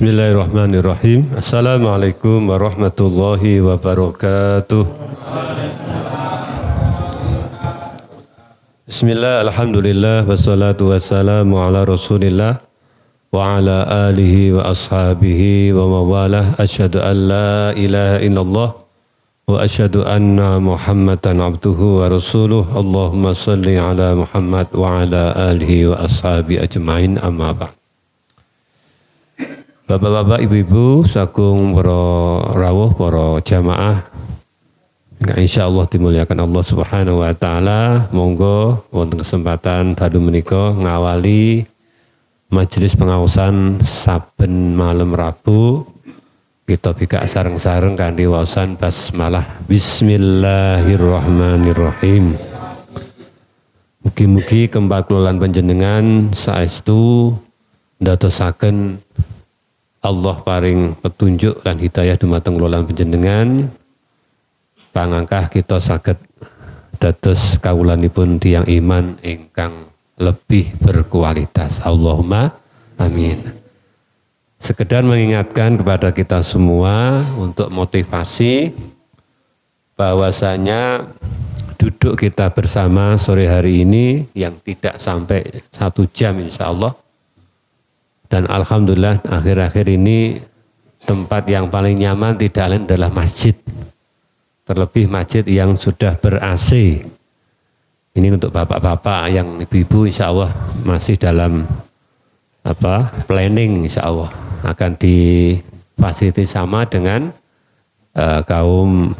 Bismillahirrahmanirrahim. Assalamualaikum warahmatullahi wabarakatuh. Bismillah, alhamdulillah, wassalatu wassalamu ala rasulillah wa ala alihi wa ashabihi wa mawalah. Asyhadu an la ilaha illallah wa asyhadu anna muhammadan abduhu wa rasuluh. Allahumma salli ala Muhammad wa ala alihi wa ashabihi ajma'in, amma ba'd. Bapak-bapak, ibu-ibu, sagung para rawuh, para jamaah, insyaallah dimuliakan Allah Subhanahu wa taala. Monggo wonten kesempatan dalu menika ngawali majelis pengaosan saben malam Rabu. Kita bika sareng-sareng kanthi waosan basmalah. Bismillahirrahmanirrahim. Mugi-mugi kempakulan panjenengan saestu ndadosaken Allah paring petunjuk lan hidayah dumateng kula lan panjenengan, pangangkah kita saged dados kawulanipun tiyang iman ingkang lebih berkualitas. Allahumma amin. Sekedar mengingatkan kepada kita semua untuk motivasi bahwasanya duduk kita bersama sore hari ini yang tidak sampai 1 jam insya Allah. Dan alhamdulillah akhir-akhir ini tempat yang paling nyaman tidak lain adalah masjid. Terlebih masjid yang sudah ber-AC. Ini untuk bapak-bapak, yang ibu-ibu insya Allah masih dalam planning insya Allah. Akan difasilitasi sama dengan kaum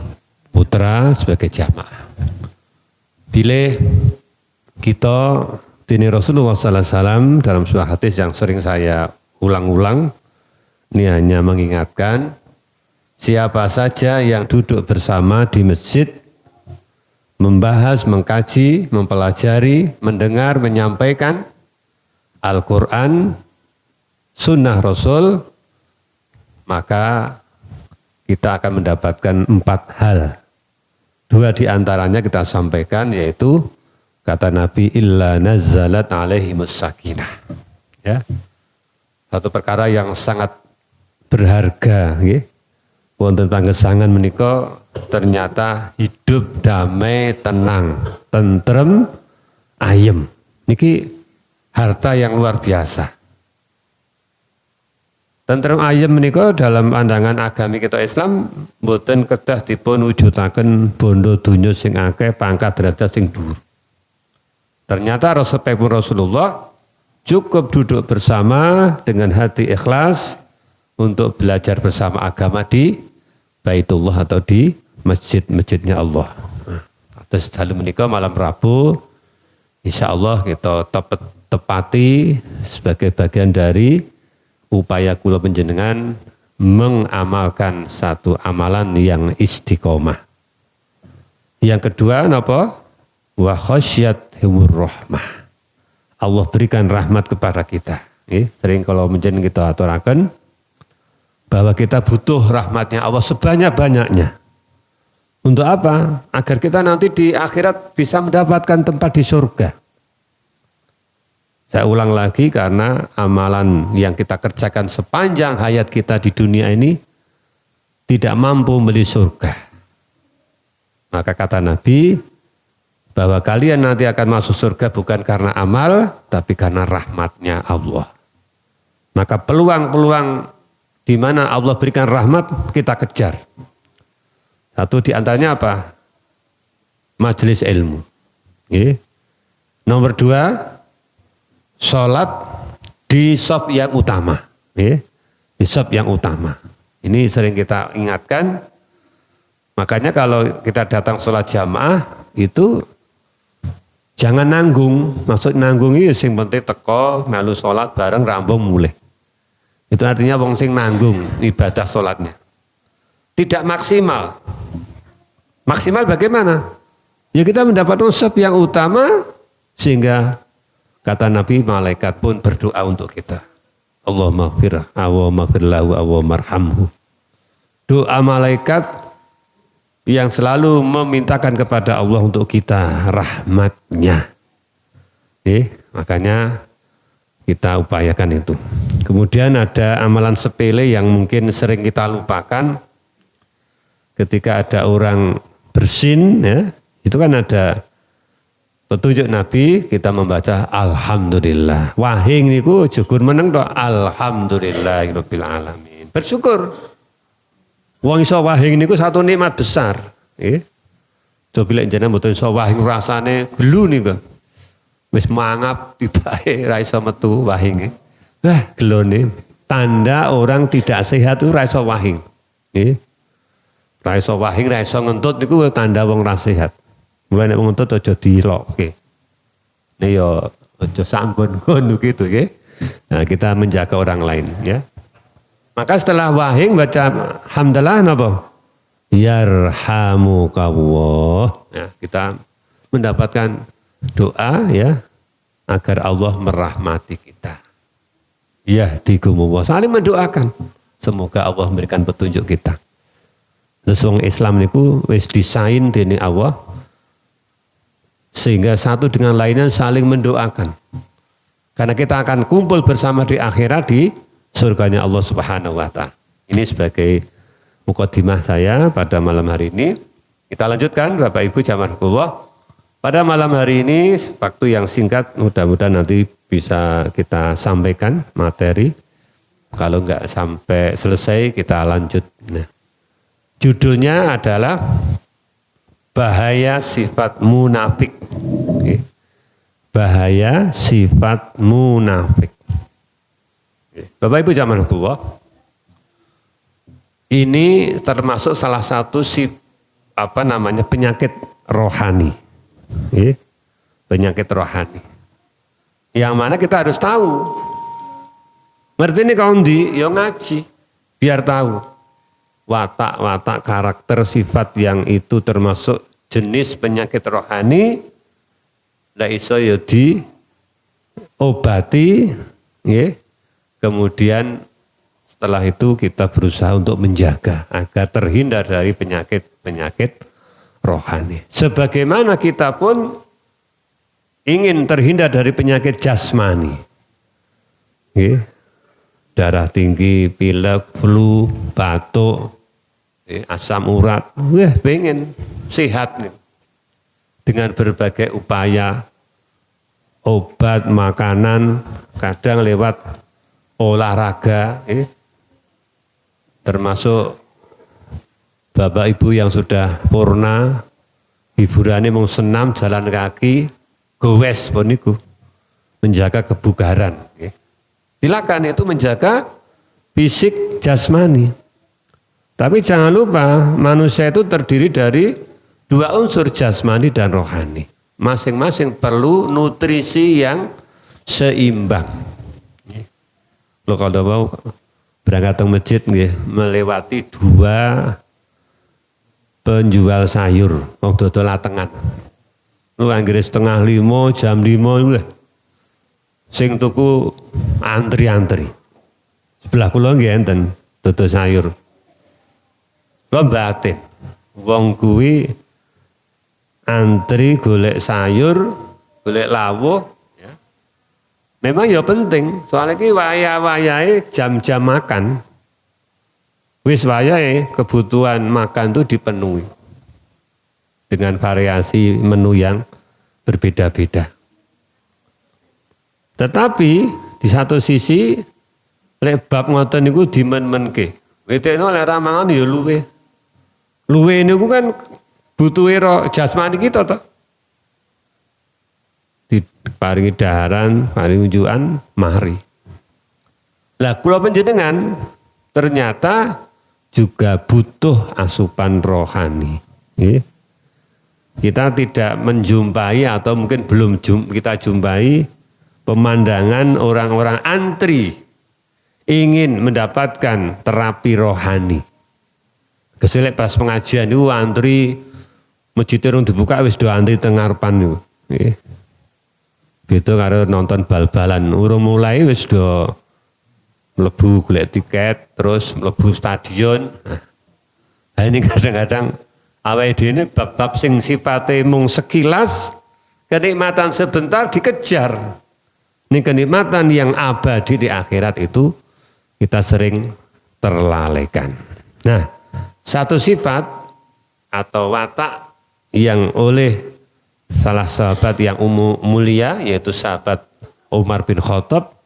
putra sebagai jamaah. Bila kita dini Rasulullah SAW dalam sebuah hadis yang sering saya ulang-ulang, ini hanya mengingatkan siapa saja yang duduk bersama di masjid, membahas, mengkaji, mempelajari, mendengar, menyampaikan Al-Quran, Sunnah Rasul, maka kita akan mendapatkan 4 hal. 2 diantaranya kita sampaikan, yaitu kata Nabi, illa nazzalat alaihimus sakinah. Ya. Satu perkara yang sangat berharga, nggih. Wonten panggesangan menika ternyata hidup damai, tenang, tentrem, ayem. Niki harta yang luar biasa. Tentrem ayem menika dalam pandangan agami kita Islam mboten kedah dipun wujudaken bondo donya sing akeh, pangkat derajat sing dhuwur. Ternyata Rasulullah cukup duduk bersama dengan hati ikhlas untuk belajar bersama agama di Baitullah atau di masjid-masjidnya Allah. Terus dalu menika malam Rabu, insya Allah kita tepati sebagai bagian dari upaya kula panjenengan mengamalkan satu amalan yang istiqomah. Yang kedua napa? Wa khasyyathumur rahmah. Allah berikan rahmat kepada kita. Sering kalau menjen kita aturaken bahwa kita butuh rahmatnya Allah sebanyak-banyaknya. Untuk apa? Agar kita nanti di akhirat bisa mendapatkan tempat di surga. Saya ulang lagi, karena amalan yang kita kerjakan sepanjang hayat kita di dunia ini tidak mampu membeli surga. Maka kata Nabi, bahwa kalian nanti akan masuk surga bukan karena amal, tapi karena rahmatnya Allah. Maka peluang-peluang di mana Allah berikan rahmat, kita kejar. Satu di antaranya apa? Majelis ilmu. Nomor 2, sholat di shaf yang utama. Di shaf yang utama. Ini sering kita ingatkan. Makanya kalau kita datang sholat jamaah, itu jangan nanggung. Maksud nanggung itu sing penting teko melu salat bareng rambung mulih. Itu artinya wong sing nanggung ibadah salatnya. Tidak maksimal. Maksimal bagaimana? Ya kita mendapatkan shaf yang utama, sehingga kata Nabi, malaikat pun berdoa untuk kita. Allahumma maghfir lahu Allahumma arhamhu. Doa malaikat yang selalu memintakan kepada Allah untuk kita rahmatnya. Makanya Kita upayakan itu. Kemudian ada amalan sepele yang mungkin sering kita lupakan ketika ada orang bersin, ya, itu kan ada petunjuk Nabi, kita membaca Alhamdulillah. Wahing niku jugur meneng tok Alhamdulillahirabbil alamin. Bersyukur. Wong iso wahing niku satu nikmat besar, nggih. Coba lek jenengan mboten iso wahing rasane gelu niku. Wis mangap tibae ra iso metu wahinge. Wah, gelone tanda orang tidak sehat itu ra iso wahing. Nggih. Ra iso wahing, ra iso ngentut niku tanda wong ra sehat. Mulai nek wong ngentut aja dilokke. Nek yo aja sampun ngono gitu nggih. Nah, kita menjaga orang lain ya. Maka setelah wahing baca hamdalah napa? Yarhamukallah. Ya, kita mendapatkan doa ya agar Allah merahmati kita. Yahdikumullah. Saling mendoakan. Semoga Allah memberikan petunjuk kita. Terus wong Islam niku wis disain dening Allah sehingga satu dengan lainnya saling mendoakan. Karena kita akan kumpul bersama di akhirat di surganya Allah Subhanahu wa taala. Ini sebagai mukadimah saya pada malam hari ini. Kita lanjutkan Bapak Ibu jamaah. Pada malam hari ini, waktu yang singkat, mudah-mudahan nanti bisa kita sampaikan materi. Kalau enggak sampai selesai, kita lanjut. Nah, judulnya adalah bahaya sifat munafik. Oke. Bahaya sifat munafik. Oke. Bapak Ibu jamaah, ini termasuk salah satu penyakit rohani. Penyakit rohani yang mana kita harus tahu. Ngerti ini kaum di ya ngaji biar tahu watak-watak karakter sifat yang itu termasuk jenis penyakit rohani. La iso ya diobati ya. Kemudian setelah itu kita berusaha untuk menjaga agar terhindar dari penyakit rohani. Sebagaimana kita pun ingin terhindar dari penyakit jasmani. Darah tinggi, pilek, flu, batuk, asam urat. Wah, pengen sehat nih. Dengan berbagai upaya, obat, makanan, kadang lewat olahraga, termasuk Bapak Ibu yang sudah purna, hiburannya mau senam, jalan kaki, gowes pun itu, menjaga kebugaran. Silakan itu menjaga fisik jasmani. Tapi jangan lupa manusia itu terdiri dari dua unsur jasmani dan rohani. Masing-masing perlu nutrisi yang seimbang. Lo kalau mau berangkat ke masjid melewati dua penjual sayur, wong dodol latengan. Lu anggere setengah 5, jam 5 lho. Sing tuku antri-antri. Sebelah kula nggih enten dodol sayur. Kula batin. Wong kuwi antri golek sayur, golek lawuh ya. Memang ya penting, soalnya ki wayah-wayahe jam-jam makan. Wis wayahe kebutuhan makan itu dipenuhi dengan variasi menu yang berbeda-beda. Tetapi di satu sisi lek bab ngoten niku dimen-menke. Wetekno lek ra mangan ya luwe. Luwe niku kan butuhe jasmani kita to. Diparingi daharan, paringi unjukan, mari. Lah kula panjenengan ternyata juga butuh asupan rohani. Kita tidak menjumpai atau mungkin belum kita jumpai pemandangan orang-orang antri ingin mendapatkan terapi rohani. Keselek pas pengajian itu antri masjid urung dibuka wis do antri teng ngarepan niku. Gitu karo nonton bal-balan urung mulai wis do mlebu golek tiket, terus mlebu stadion. Nah, ini kadang-kadang awake dhewe ini bab-bab sing sifate mung sekilas, kenikmatan sebentar dikejar. Ini kenikmatan yang abadi di akhirat itu kita sering terlalaikan. Nah, satu sifat atau watak yang oleh salah sahabat yang mulia yaitu sahabat Umar bin Khattab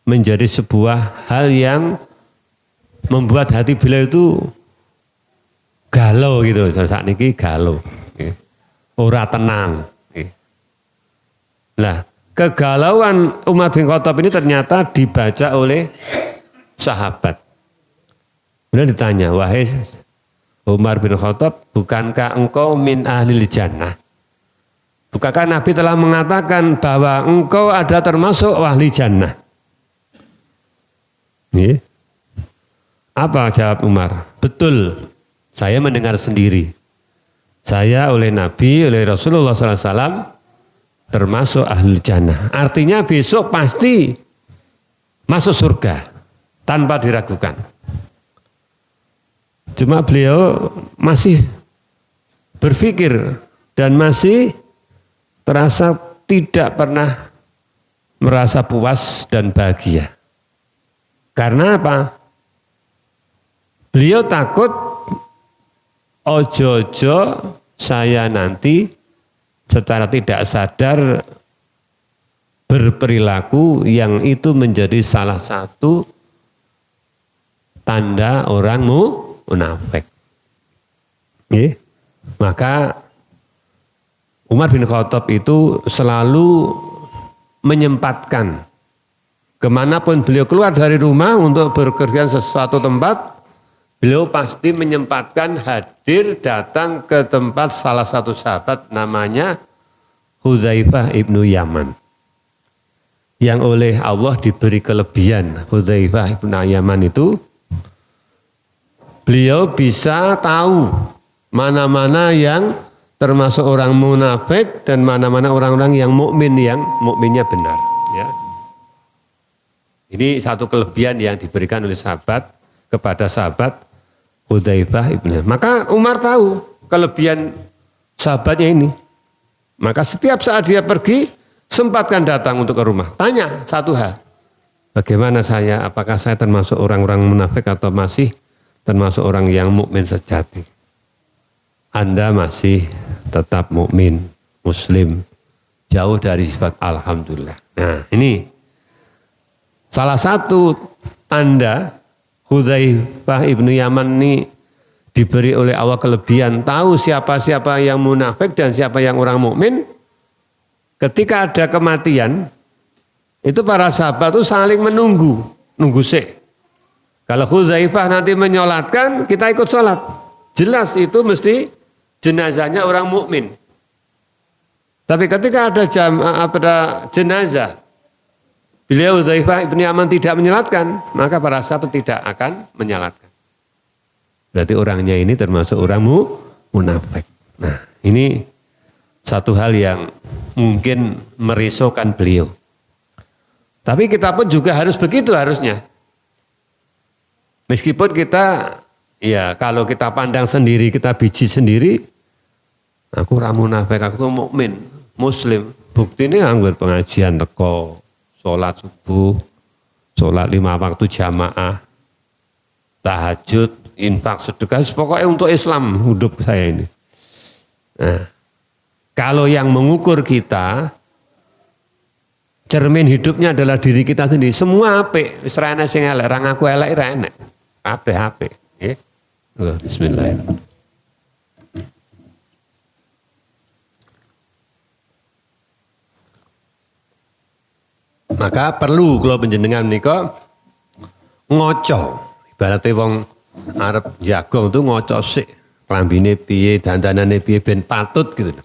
menjadi sebuah hal yang membuat hati beliau itu galau gitu. Saat ini galau. Ora tenang. Nah, kegalauan Umar bin Khattab ini ternyata dibaca oleh sahabat. Beliau ditanya, wahai Umar bin Khattab, bukankah engkau min ahlil jannah? Bukankah Nabi telah mengatakan bahwa engkau ada termasuk ahli jannah? Ini. Apa jawab Umar? Betul, saya mendengar sendiri. Saya oleh Nabi, oleh Rasulullah SAW termasuk ahli jannah. Artinya besok pasti masuk surga tanpa diragukan. Cuma beliau masih berpikir dan masih terasa tidak pernah merasa puas dan bahagia. Karena apa? Beliau takut ojo-ojo saya nanti secara tidak sadar berperilaku yang itu menjadi salah satu tanda orang munafik. Maka Umar bin Khattab itu selalu menyempatkan kemanapun beliau keluar dari rumah untuk bekerja sesuatu tempat, beliau pasti menyempatkan hadir datang ke tempat salah satu sahabat namanya Hudzaifah ibnu Yaman. Yang oleh Allah diberi kelebihan. Hudzaifah ibnu Yaman itu beliau bisa tahu mana-mana yang termasuk orang munafik dan mana-mana orang-orang yang mukmin yang mukminnya benar. Ya. Ini satu kelebihan yang diberikan oleh sahabat kepada sahabat Hudzaifah ibnu. Maka Umar tahu kelebihan sahabatnya ini. Maka setiap saat dia pergi, sempatkan datang untuk ke rumah. Tanya satu hal. Bagaimana saya, apakah saya termasuk orang-orang munafik atau masih termasuk orang yang mukmin sejati? Anda masih tetap mukmin, muslim, jauh dari sifat alhamdulillah. Nah, ini salah satu tanda Hudzaifah ibnu Yaman ini diberi oleh Allah kelebihan tahu siapa-siapa yang munafik dan siapa yang orang mukmin. Ketika ada kematian, itu para sahabat itu saling nunggu sih. Kalau Hudzaifah nanti menyolatkan, kita ikut sholat. Jelas itu mesti jenazahnya orang mukmin. Tapi ketika ada jenazah, beliau Hudzaifah ibnu Yaman tidak menyolatkan, maka para sahabat tidak akan menyolatkan. Berarti orangnya ini termasuk orang munafik. Nah, ini satu hal yang mungkin merisaukan beliau. Tapi kita pun juga harus begitu harusnya. Meskipun kita, ya kalau kita pandang sendiri, kita biji sendiri, aku orang munafik, aku mukmin, muslim. Bukti ini anggur pengajian teko, sholat subuh, sholat 5 waktu jamaah, tahajud, infak, sedekah, pokoknya untuk Islam hidup saya ini. Nah, kalau yang mengukur kita, cermin hidupnya adalah diri kita sendiri. Semua apik, wis ra enek sing elek, ra ngaku elek ra enek. Apik. Nggih. Bismillahirrahmanirrahim. Maka perlu kalau panjenengan menika ngoco. Ibaratnya wong arep jagong itu ngoco sik. Klambine piye, dandanane piye ben patut gitu.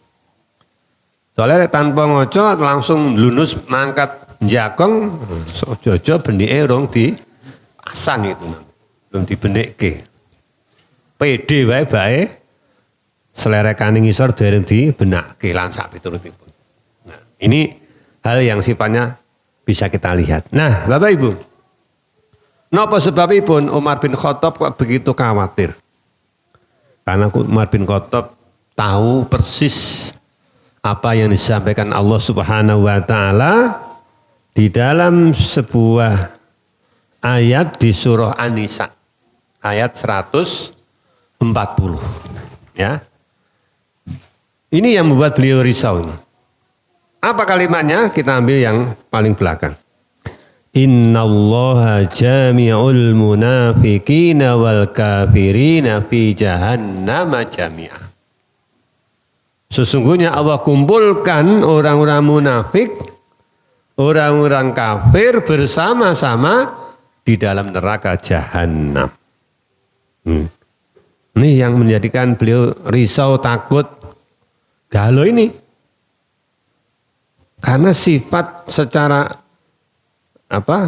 Soalnya tanpa ngoco langsung lunus mangkat jagong, jojo benike rong dipasang itu. Belum dibenikke. PD wae bae selerekane ngisor dereng dibenakke lan sak piturutipun. Nah, ini hal yang sifatnya bisa kita lihat. Nah, Bapak Ibu, napa sebabipun Umar bin Khattab kok begitu khawatir? Karena Umar bin Khattab tahu persis apa yang disampaikan Allah Subhanahu wa taala Di dalam sebuah ayat di surah An-Nisa, ayat 140. Ya. Ini yang membuat beliau risau. Apa kalimatnya? Kita ambil yang paling belakang. Innallaha jami'ul munafiqina wal kafirina fi jahannama jami'ah. Sesungguhnya Allah kumpulkan orang-orang munafik, orang-orang kafir bersama-sama di dalam neraka jahanam. Ini yang menjadikan beliau risau, takut, galau ini. Karena sifat secara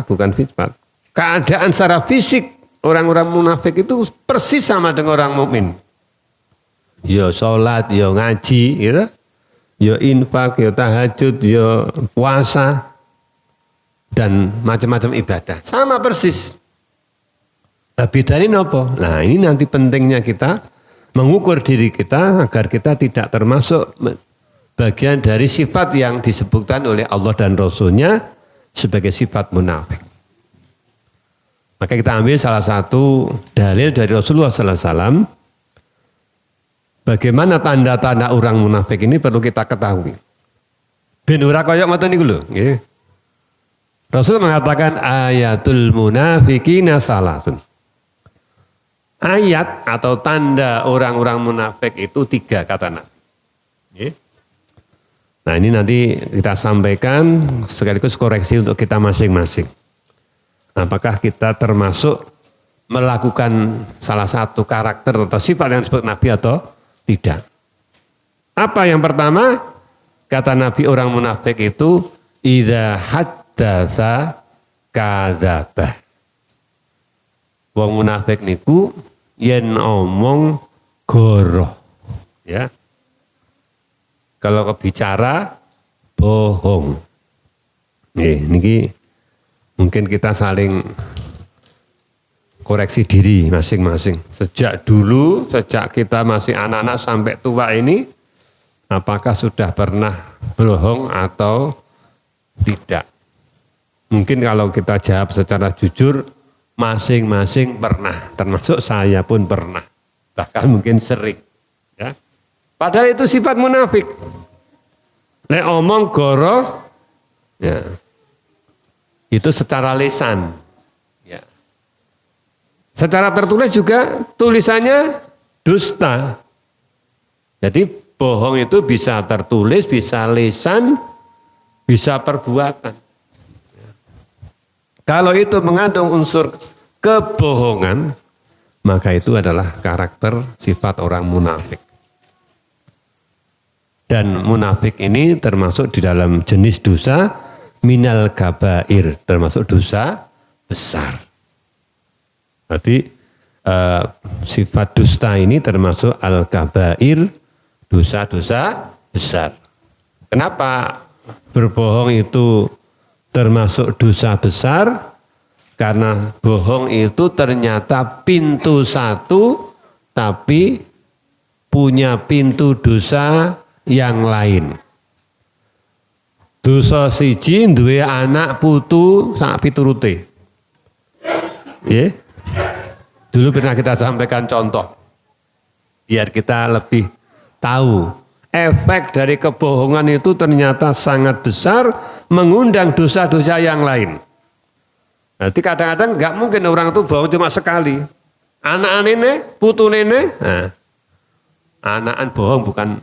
bukan sifat, keadaan secara fisik orang-orang munafik itu persis sama dengan orang mukmin. Ya sholat, ya ngaji, gitu. Ya infak, ya tahajud, ya puasa, dan macam-macam ibadah. Sama persis. Nah, bedanya apa? Nah, ini nanti pentingnya kita mengukur diri kita agar kita tidak termasuk bagian dari sifat yang disebutkan oleh Allah dan Rasul-Nya sebagai sifat munafik. Maka kita ambil salah satu dalil dari Rasulullah SAW. Bagaimana tanda-tanda orang munafik ini perlu kita ketahui. Ben ora koyok ngoten niku lho, nggih. Rasul mengatakan ayatul munafiqina salasun. Ayat atau tanda orang-orang munafik itu 3 kata Nabi. Nggih. Nah, ini nanti kita sampaikan sekaligus koreksi untuk kita masing-masing. Apakah kita termasuk melakukan salah satu karakter atau sifat yang disebut Nabi atau tidak. Apa yang pertama? Kata Nabi orang munafik itu idza haddatsa kadzaba. Wong munafik niku yen omong goroh. Ya. Kalau kebicara bohong. Niki mungkin kita saling koreksi diri masing-masing. Sejak dulu, sejak kita masih anak-anak sampai tua ini, apakah sudah pernah bohong atau tidak? Mungkin kalau kita jawab secara jujur, masing-masing pernah, termasuk saya pun pernah. Bahkan mungkin sering. Ya. Padahal itu sifat munafik. Nek omong goroh, ya, itu secara lisan. Secara tertulis juga tulisannya dusta. Jadi bohong itu bisa tertulis, bisa lisan, bisa perbuatan. Kalau itu mengandung unsur kebohongan, maka itu adalah karakter sifat orang munafik. Dan munafik ini termasuk di dalam jenis dosa minal kabair, termasuk dosa besar. Berarti sifat dusta ini termasuk al-kabair, dosa-dosa besar. Kenapa berbohong itu termasuk dosa besar? Karena bohong itu ternyata pintu satu, tapi punya pintu dosa yang lain. Dosa siji duwe anak putu sak piturute. Yeah. Dulu pernah kita sampaikan contoh, biar kita lebih tahu efek dari kebohongan itu ternyata sangat besar, mengundang dosa-dosa yang lain. Nanti kadang-kadang nggak mungkin orang itu bohong cuma sekali. Anak nene, putu nene, nah, anakan bohong bukan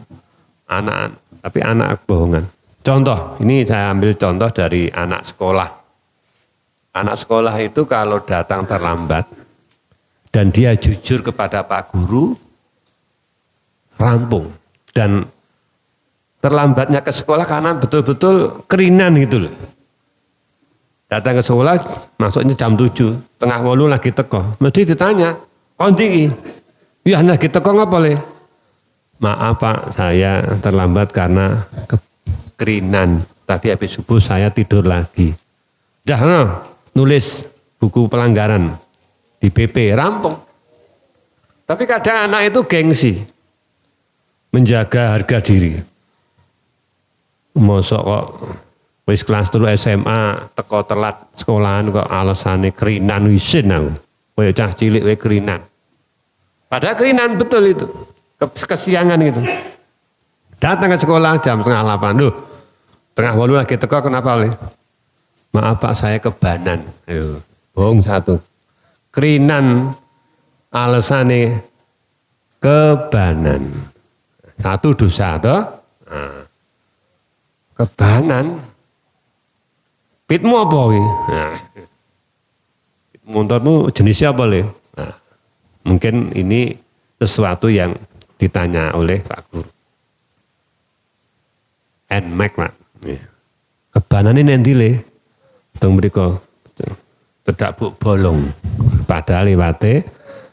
anakan, tapi anak bohongan. Contoh, ini saya ambil contoh dari anak sekolah. Anak sekolah itu kalau datang terlambat, dan dia jujur kepada Pak Guru, rampung. Dan terlambatnya ke sekolah karena betul-betul kerinan gitu loh. Datang ke sekolah, masuknya jam 7, tengah 8 lagi teko. Mesti ditanya, kondi, ya lagi teko ngapa le? Maaf Pak, saya terlambat karena kerinan. Tadi habis subuh saya tidur lagi. Dah no, nulis buku pelanggaran. Di PP rampung. Tapi kadang anak itu gengsi, menjaga harga diri. Mosok kok Wis kelas 3 SMA teko telat sekolahan kok alasane kerinan wisin aku. Koyo cah cilik wae kerinan. Padahal kerinan betul itu. Kesiangan gitu. Datang ke sekolah jam 7:30. Loh, 7:30 lagi teko kenapa oleh? Maaf Pak saya kebanan. Ayo, bohong satu. Kerinan alasane kebanan. Satu dosa toh. Nah, kebanan. Pitmu apa kuwi? Nah, motormu jenisnya apa le? Nah, mungkin ini sesuatu yang ditanya oleh Pak Guru. NMAX Pak. Kebanan ini nanti le. Teng mriko cedak buk bolong. Padahal liwate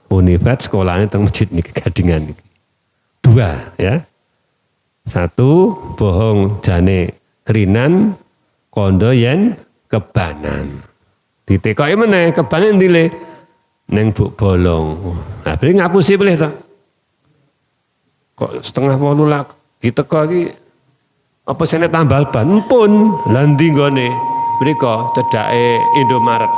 Universitas sekolahnya teng masjid niki Gadingan niki. 2 ya. 1 bohong jane kerinan kondo yen kebanan. Ditekoki meneh kebanan ndile ning buk bolong. Nah, beli ngapusi pilih to. Kok 7:30 lah diteko iki apa sene tambal ban pun lha ndi nggone mriko cedake Indomaret.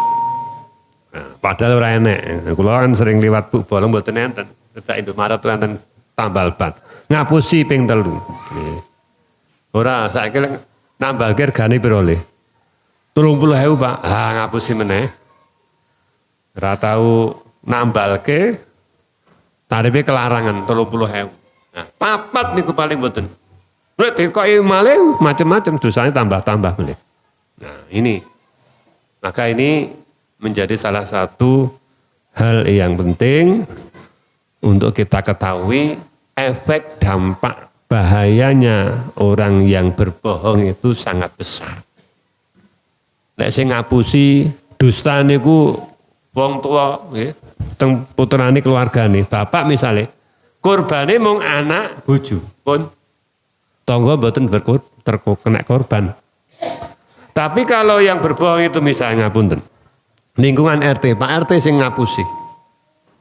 Nah, padahal ora enek. Kula kan sering liwat buk bolong mboten enten. Cedak Indomaret tuh enten tambal ban. Ngapusi ping 3. Ora saiki nambal regane piro le? 30.000 Pak. Ah ngapusi meneh. Ora tau nambalke tarife kelarangan 30.000. Nah, 4 niku paling mboten. Nek dikoki malih macam-macam dosanya tambah-tambah meneh. Nah, ini. Maka ini menjadi salah satu hal yang penting untuk kita ketahui efek dampak bahayanya orang yang berbohong itu sangat besar. Nek sing ngapusi dusta niku wong tua nggih, teng putrane keluargane, bapak misalnya korbane mung anak bojo, pun tangga mboten kena korban. Tapi kalau yang berbohong itu misalnya ngapunten, lingkungan RT, Pak RT sing ngapusi,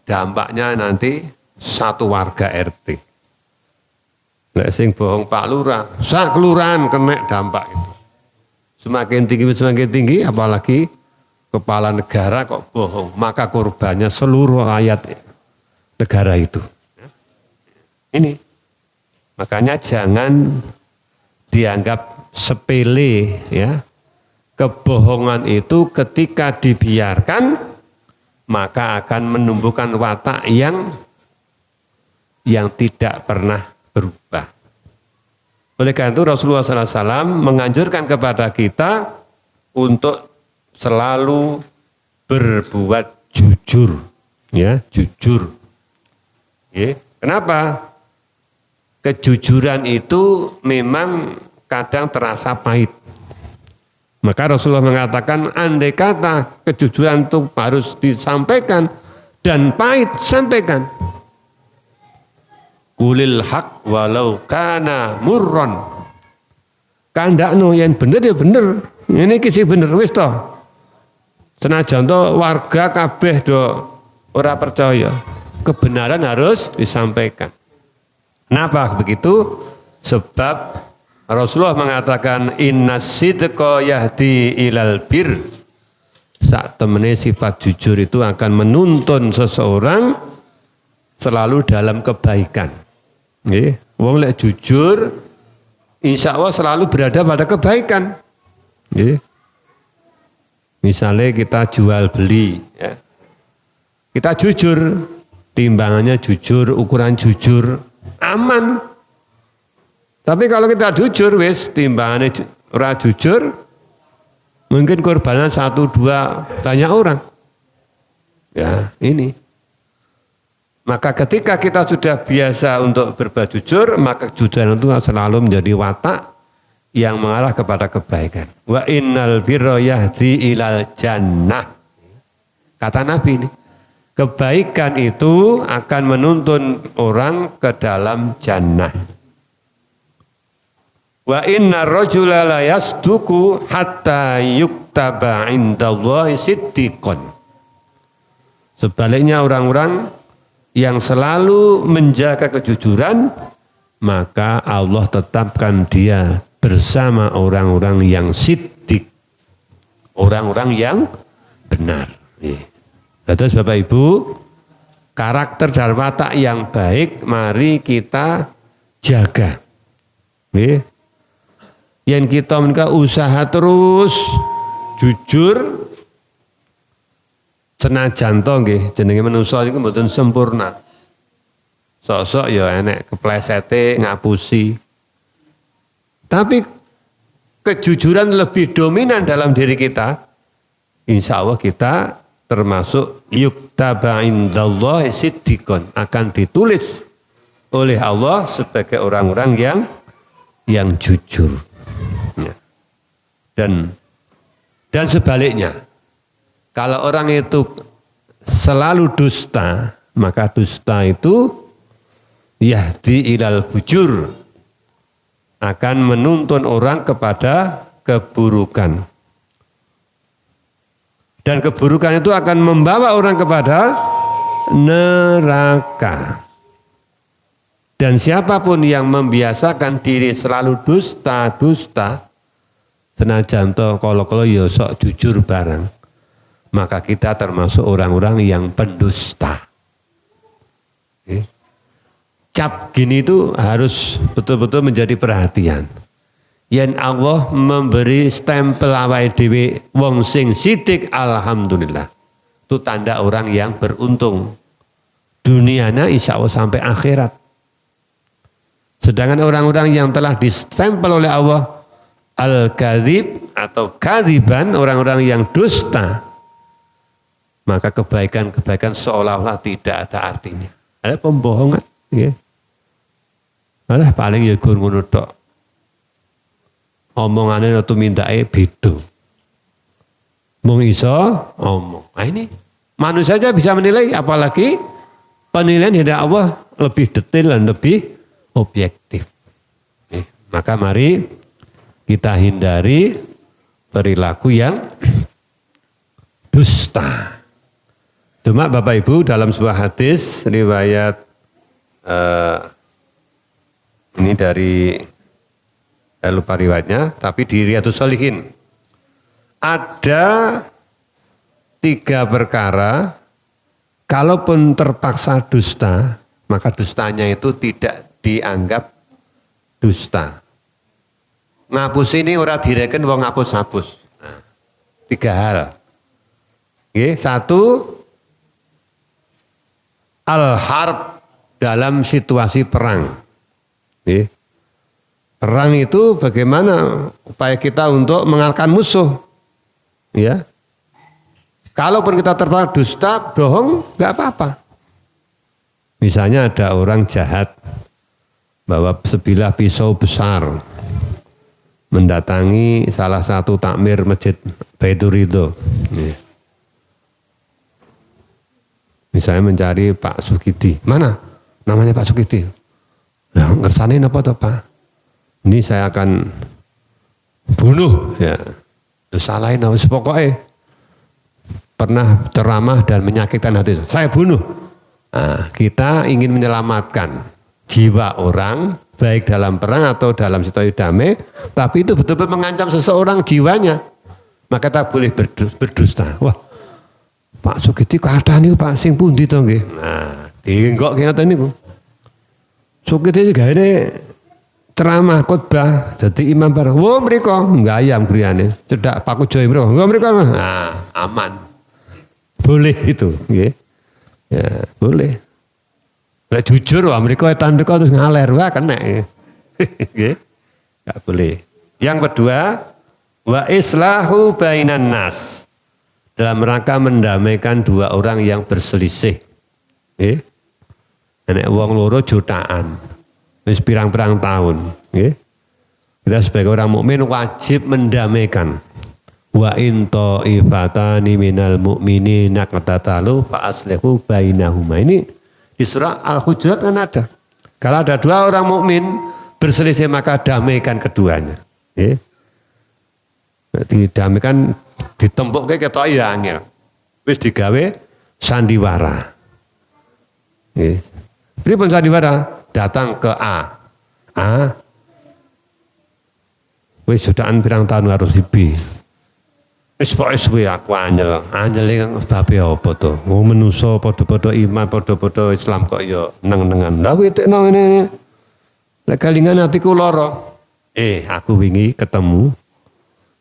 dampaknya nanti satu warga RT. Nek sing bohong Pak Lurah, sak kelurahan kena dampak itu. Semakin tinggi, apalagi kepala negara kok bohong, maka korbannya seluruh rakyat negara itu. Ini, makanya jangan dianggap sepele ya. Kebohongan itu ketika dibiarkan, maka akan menumbuhkan watak yang tidak pernah berubah. Oleh karena itu Rasulullah SAW menganjurkan kepada kita untuk selalu berbuat jujur, ya jujur. Ya, kenapa? Kejujuran itu memang kadang terasa pahit. Maka Rasulullah mengatakan andai kata kejujuran itu harus disampaikan dan pahit, sampaikan. Kulil haq walau kana murron. Kandakno yang bener ya bener. Ini kisi bener wis toh. Senajan to warga kabeh do ora percaya. Kebenaran harus disampaikan. Kenapa begitu? Sebab Rasulullah mengatakan innas sidqa yahdi ilal bir. Sak temene sifat jujur itu akan menuntun seseorang selalu dalam kebaikan. Nggih, wong lek jujur insya Allah selalu berada pada kebaikan. Nggih. Misalnya kita jual beli ya. Kita jujur, timbangannya jujur, ukuran jujur, aman. Tapi kalau kita jujur wis timbangannya ora jujur, mungkin korbanan 1, 2 banyak orang. Ya, ini. Maka ketika kita sudah biasa untuk berbuat jujur, maka kejujuran itu selalu menjadi watak yang mengarah kepada kebaikan. Wa innal birra yahdi ilal jannah. Kata Nabi ini, kebaikan itu akan menuntun orang ke dalam jannah. Wa innar rajula la yasduku hatta yuktaba indallahi siddiqon. Sebaliknya orang-orang yang selalu menjaga kejujuran, maka Allah tetapkan dia bersama orang-orang yang siddiq, orang-orang yang benar. Terus Bapak Ibu, karakter dan watak yang baik mari kita jaga. Yang kita menika usaha terus jujur senajan to nggih jenenge manusa niku mboten sempurna. Sok-sok ya enek keplesete ngapusi. Tapi kejujuran lebih dominan dalam diri kita. Insya Allah kita termasuk yuktaba indallahi siddiqon, akan ditulis oleh Allah sebagai orang-orang yang jujur. Dan sebaliknya, kalau orang itu selalu dusta, maka dusta itu yahdi ilal fujur, akan menuntun orang kepada keburukan. Dan keburukan itu akan membawa orang kepada neraka. Dan siapapun yang membiasakan diri selalu dusta, senajan to kalau ya sok jujur barang, maka kita termasuk orang-orang yang pendusta. Cap gini itu harus betul-betul menjadi perhatian. Yen Allah memberi stempel awake dhewe wong sing sidik, alhamdulillah. Itu tanda orang yang beruntung. Dunianya insya Allah sampai akhirat. Sedangkan orang-orang yang telah distempel oleh Allah al-kadzib atau kadziban, orang-orang yang dusta, maka kebaikan-kebaikan seolah-olah tidak ada artinya. Ada pembohongan, ya. Malah paling ya gur ngono tok. Omongane atau mindake beda. Mung iso omong. Nah ini manusia saja bisa menilai, apalagi penilaian dari Allah lebih detail dan lebih objektif. Maka mari kita hindari perilaku yang dusta. Cuma Bapak Ibu dalam sebuah hadis riwayat ini dari saya lupa riwayatnya, tapi di Riyadhus Shalihin ada 3 perkara, kalaupun terpaksa dusta, maka dustanya itu tidak dianggap dusta. Ngapus ini ora direken wong ngapus-hapus. Nah, 3 hal. Oke, 1, al-harb dalam situasi perang. Oke. Perang itu bagaimana upaya kita untuk mengalahkan musuh. Ya. Kalaupun kita terpaksa dusta, bohong, enggak apa-apa. Misalnya ada orang jahat bawa sebilah pisau besar mendatangi salah satu takmir masjid Baitur Ridho. Misalnya mencari Pak Sukidi. Mana namanya Pak Sukidi? Ya, ngersani apa toh Pak? Ini saya akan bunuh. Ya, salahin harus pokoknya pernah ceramah dan menyakitkan hati. Saya bunuh. Nah, kita ingin menyelamatkan jiwa orang, baik dalam perang atau dalam situasi damai, tapi itu betul-betul mengancam seseorang jiwanya. Maka kita boleh berdusta. Wah, Pak Sukidi keadaan ini Pak sing pundi to nggih. Nah, dienggok ngoten niku. Sukidi juga ini ceramah khotbah jadi imam bareng. Wah, mriko nggayam griyane. Cedak Pak Kujoy mriko. Wah, mriko. Nah, aman. Boleh itu, nggih. Ya, boleh. Lah jujur wah mriko tandeka terus ngaler, wah kena. Nggih. Enggak boleh. Yang kedua, wa islahu bainan nas. Dalam rangka mendamaikan 2 orang yang berselisih. Nggih. Nek wong loro jutaan. Wis pirang-pirang tahun, nggih. Kita sebagai orang mukmin wajib mendamaikan. Wa in ta'ifatani minal mu'minina qatatalu fa aslihu bainahuma. Ini di surah Al-Hujurat kan ada. Kalau ada 2 orang mukmin berselisih maka damaikan keduanya. Nggih. Didamaikan ditempukke ketok ya angel. Wis digawe sandiwara. Nggih. Pripun sandiwara? Datang ke A. Wis jutaan pirang tahun harus hibi. Wis pokoke suwe aku anyel kang babe apa to? Wong manusa padha-padha iman, padha-padha Islam kok ya neng-nengan. Lah wetekno ngene. Lek kalingan atiku lara. Aku wingi ketemu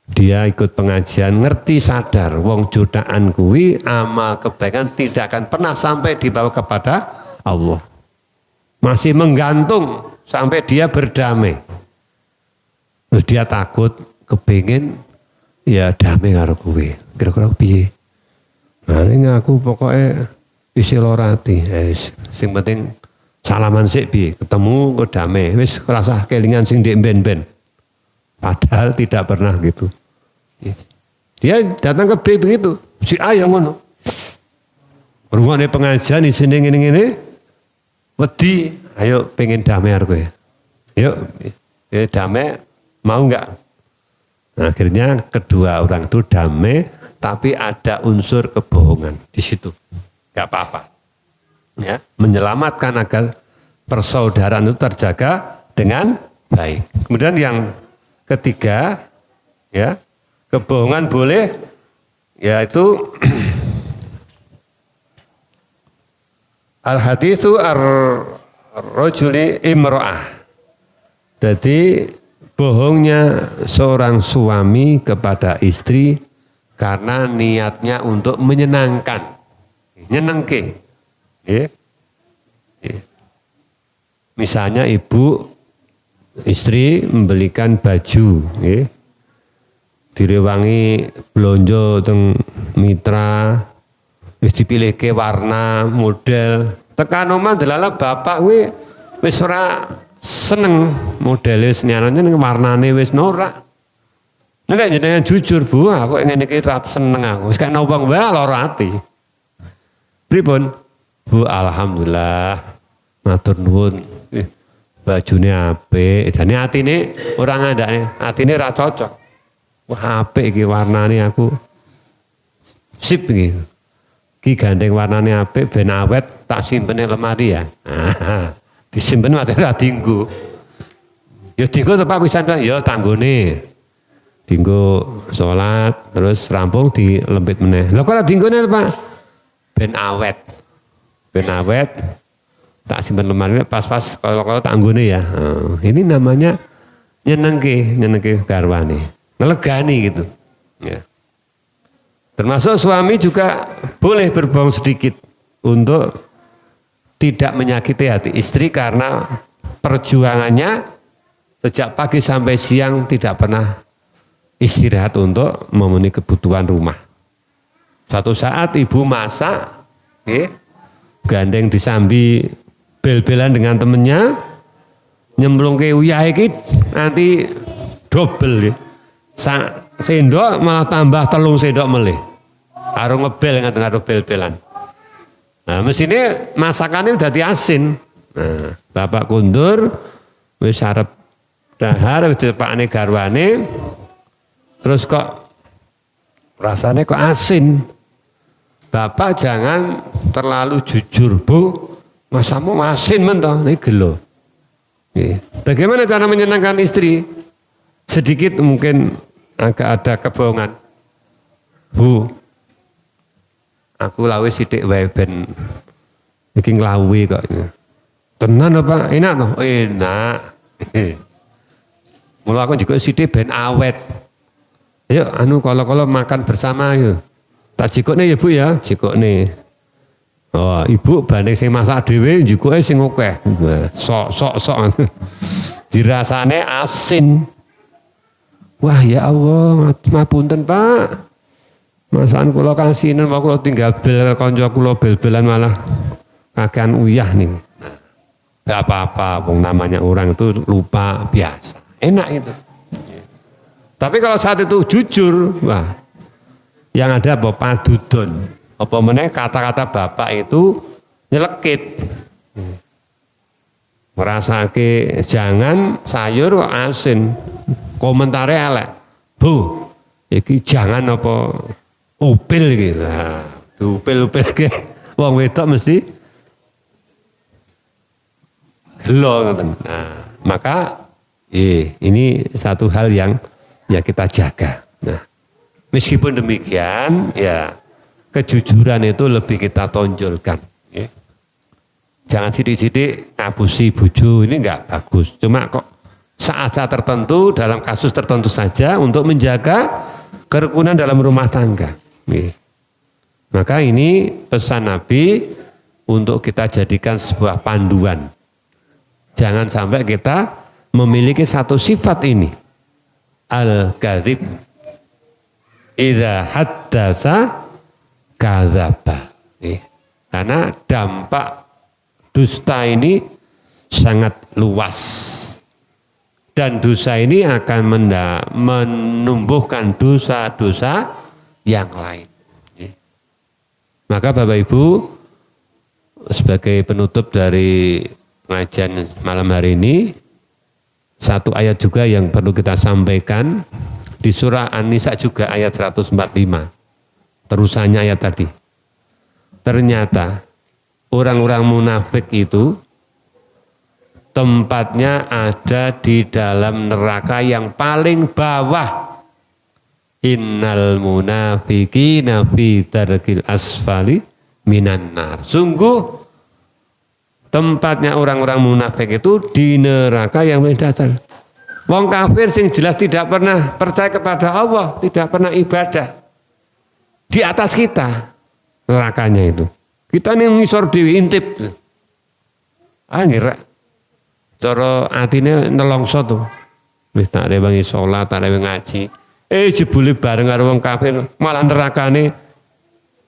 dia ikut pengajian, ngerti sadar wong jutaan kuwi amal kebaikan tidak akan pernah sampai dibawa kepada Allah. Masih menggantung sampai dia berdamai. Terus dia takut kepingin ya damai karo kuwi. Kira-kira piye? Nah ini aku pokoknya isi lorati. Sing penting salaman sik piye, ketemu kok damai. Wis rasa kelingan sing ndek ben-ben. Padahal tidak pernah gitu. Dia datang ke B begitu. Si A yang ngono. Rungokne pengajian isine ngene-ngene. Wedi, ayo pengen damai karo kowe. Yuk, damai mau enggak? Nah, akhirnya kedua orang itu damai, tapi ada unsur kebohongan di situ. Enggak apa-apa. Ya, menyelamatkan agar persaudaraan itu terjaga dengan baik. Kemudian yang ketiga, ya, kebohongan boleh, yaitu al-haditsu ar-rajuli imra'ah. Jadi bohongnya seorang suami kepada istri karena niatnya untuk menyenangkan, nyenengke. Misalnya istri membelikan baju, direwangi blonjo teng mitra, wis dipilihke warna, model, tekan omah delala bapak kuwi wis ora seneng modele senyanane ning warnane wis norak. Nek jenengan jujur, Bu, aku ngene iki ra seneng aku. Wis kena wong wae lara ati. Pripun? Bu, alhamdulillah. Matur nuwun. Bajune apik, jane atine ora ngandakne, atine ra cocok. Wah, apik iki warnane aku. Sip iki. Ki gandeng warnane apik ben awet, tak simpen ning lemari ya. Disimpen wae tak dinggo. Ya dinggo tepak pisan ya tanggone. Dinggo salat terus rampung dilempit meneh. Lha kok dinggone Pak? Ben awet. Ben awet. Tak simpen lemari pas-pas kalau tanggone ya. Ini namanya nyenengke garwane. Ngelegani gitu. Ya. Termasuk suami juga boleh berbohong sedikit untuk tidak menyakiti hati istri karena perjuangannya sejak pagi sampai siang tidak pernah istirahat untuk memenuhi kebutuhan rumah. Suatu saat ibu masak, gandeng disambi bel-belan dengan temennya, nyemplung ke uyah iki nanti double. Sendok malah tambah 3 sendok melih. Karo ngebel ngaten-ngaten bel-belan. Nah, mesine masakannya udah asin. Nah, bapak kundur, wis arep dahar, wis dipakane garwane, terus kok rasanya kok asin. Bapak jangan terlalu jujur, Bu. Masamu asin mentoh, ini gelo. Bagaimana cara menyenangkan istri? Sedikit mungkin agak ada kebohongan. Bu, aku lawe sithik wae ben iki nglawi kok. Tenan apa? Enak toh? Enak. Mula aku juga sithik ben awet. Yuk kalau makan bersama yuk. Tak jikokne ya Bu ya, jikokne. Oh, ibu banding sing masak dhewe jikoke sing akeh. Sok. Dirasane asin. Wah ya Allah, mapunten Pak. Masakan kula kasinen wae kula tinggal bel kanca kula bel-belan malah kakean uyah nih. Enggak apa-apa, wong namanya orang itu lupa biasa. Enak itu. Tapi kalau saat itu jujur, wah. Yang ada apa padudon. Apa meneh kata-kata bapak itu nyelekit. Merasake jangan sayur kok asin. Komentare elek. Bu, iki jangan apa upil gitu. Nah, upil-upil ke wong wedok mesti gelo ngoten. Nah, maka ini satu hal yang ya kita jaga. Nah, meskipun demikian, ya kejujuran itu lebih kita tonjolkan. Ya. Jangan sidik-sidik ngapusi bojo, ini enggak bagus. Cuma kok saat-saat tertentu, dalam kasus tertentu saja untuk menjaga kerukunan dalam rumah tangga. Ya. Maka ini pesan Nabi untuk kita jadikan sebuah panduan. Jangan sampai kita memiliki satu sifat ini. Al-kadzib. Idza haddatsa kadzaba. Karena dampak dusta ini sangat luas. Dan dosa ini akan menumbuhkan dosa-dosa yang lain. Maka Bapak Ibu, sebagai penutup dari pengajian malam hari ini, satu ayat juga yang perlu kita sampaikan di surah An-Nisa juga ayat 145. Terusannya ayat tadi. Ternyata orang-orang munafik itu tempatnya ada di dalam neraka yang paling bawah. Innal munafiqina fi darkil asfali minan nar. Sungguh tempatnya orang-orang munafik itu di neraka yang paling dasar. Wong kafir sing jelas tidak pernah percaya kepada Allah, tidak pernah ibadah. Di atas kita nerakanya itu. Kita ini ngisor dewi intip. Ngira cara atine nelongso tuh. Wis tak rewangi salat, tak rewangi ngaji. Jebule bareng karo wong kafir, malah nerakane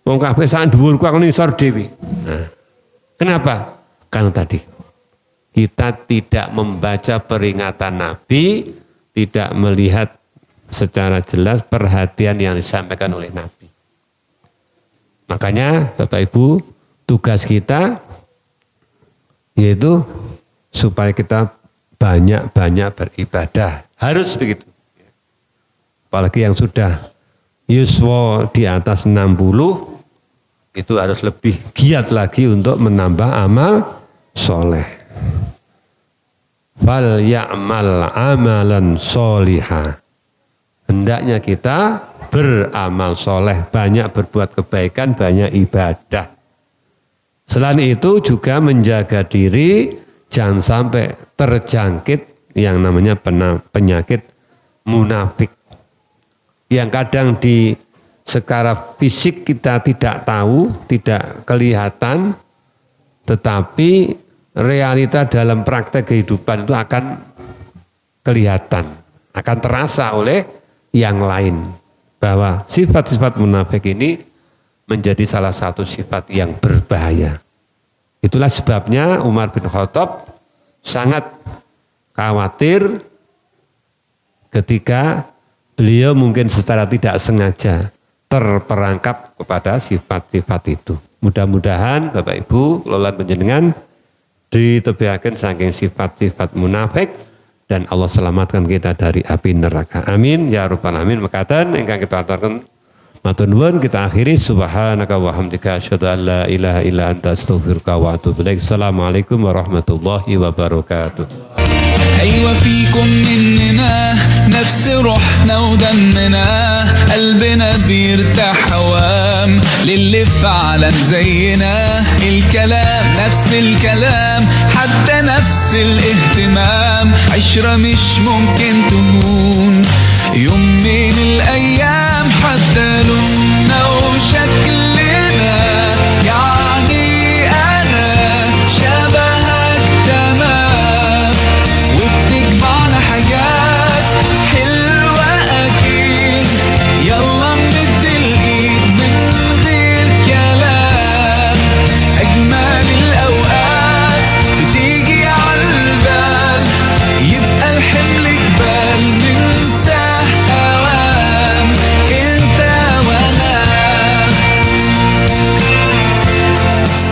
wong kafir sak dhuwurku aku ngisor dewi. Nah, kenapa? Karena tadi kita tidak membaca peringatan Nabi, tidak melihat secara jelas perhatian yang disampaikan oleh Nabi. Makanya Bapak Ibu, tugas kita yaitu supaya kita banyak-banyak beribadah. Harus begitu. Apalagi yang sudah yuswa di atas 60, itu harus lebih giat lagi untuk menambah amal soleh. Fal ya'mal amalan solihah. Hendaknya kita beramal soleh, banyak berbuat kebaikan, banyak ibadah. Selain itu juga menjaga diri, jangan sampai terjangkit yang namanya penyakit munafik. Yang kadang secara fisik kita tidak tahu, tidak kelihatan, tetapi realita dalam praktek kehidupan itu akan kelihatan, akan terasa oleh yang lain. Bahwa sifat-sifat munafik ini menjadi salah satu sifat yang berbahaya. Itulah sebabnya Umar bin Khattab sangat khawatir ketika beliau mungkin secara tidak sengaja terperangkap kepada sifat-sifat itu. Mudah-mudahan Bapak Ibu, kelolaan panjenengan ditebihaken saking sifat-sifat munafik dan Allah selamatkan kita dari api neraka. Amin ya rabbal alamin. Mekaten ingkang kita aturaken matur nuwun, kita akhiri subhanaka wa hamdika asyhadu an la ilaha illa anta astaghfiruka wa atubu ilaik. Assalamualaikum warahmatullahi wabarakatuh. أيوة فيكم مننا نفس روحنا ودمنا قلبنا بيرتاح هوام للي فعلا زينا الكلام نفس الكلام حتى نفس الاهتمام عشرة مش ممكن تهون يوم من الأيام حتى لوننا وشكلنا